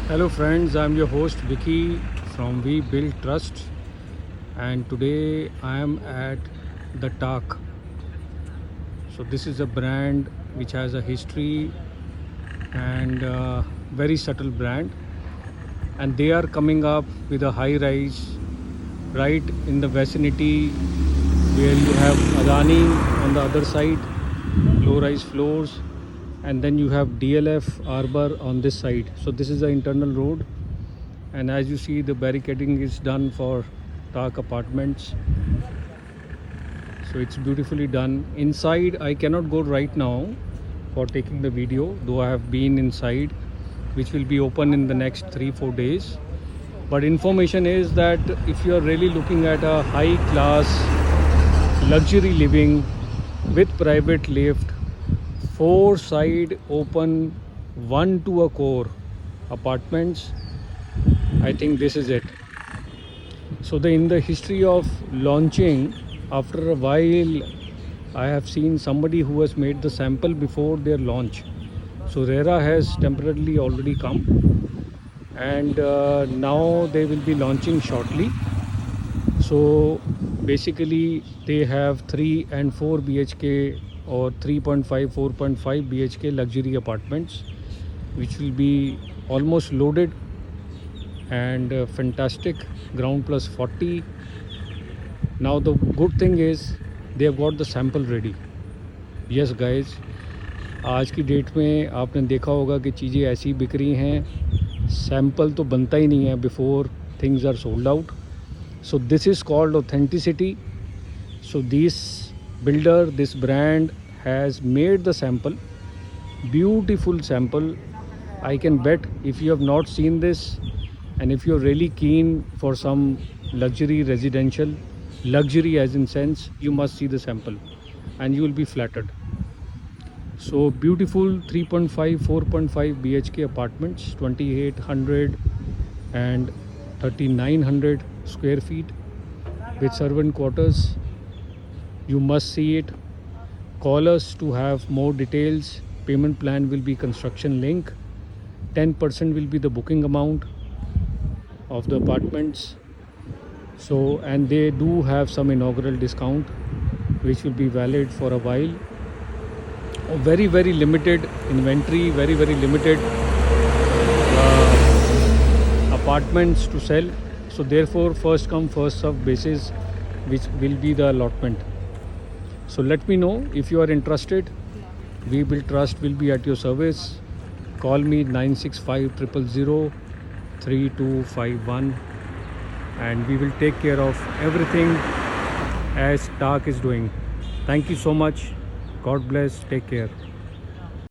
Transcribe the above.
Hello friends, I'm your host Vicky from We Build Trust, and today I am at the Tak. So this is a brand which has a history and very subtle brand, and they are coming up with a high rise right in the vicinity where you have Adani on the other side, low rise floors, and then you have DLF Arbor on this side. So this is the internal road, and as you see, the barricading is done for Tak Apartments. So it's beautifully done. Inside I cannot go right now for taking the video, though I have been inside, which will be open in the next 3-4 days. But information is that if you are really looking at a high class luxury living with private lift, 4 side open, 1 to a core apartments, I think this is it. So in the history of launching, after a while I have seen somebody who has made the sample before their launch. So RERA has temporarily already come, and now they will be launching shortly. So basically they have 3 and 4 BHK or 3.5 4.5 BHK luxury apartments, which will be almost loaded and fantastic, ground plus 40. Now the good thing is they have got the sample ready. Yes guys, आज की date में आपने देखा होगा कि चीज़ें ऐसी बिक रही हैं, सैम्पल तो बनता ही नहीं है before things are sold out. So this is called authenticity. So this builder, this brand has made the sample, beautiful sample. I can bet if you have not seen this, and if you're really keen for some luxury residential, luxury as in sense, you must see the sample and you will be flattered. So beautiful 3.5 4.5 BHK apartments, 2800 and 3900 square feet with servant quarters. You must see it. Call us to have more details. Payment plan will be construction link. 10% will be the booking amount of the apartments. So, and they do have some inaugural discount which will be valid for a while. Very limited inventory, very limited apartments to sell. So therefore first come first serve basis, which will be the allotment. So let me know if you are interested. We Build Trust will be at your service. Call me 965 000 3251, and we will take care of everything as Tak is doing. Thank you so much. God bless. Take care.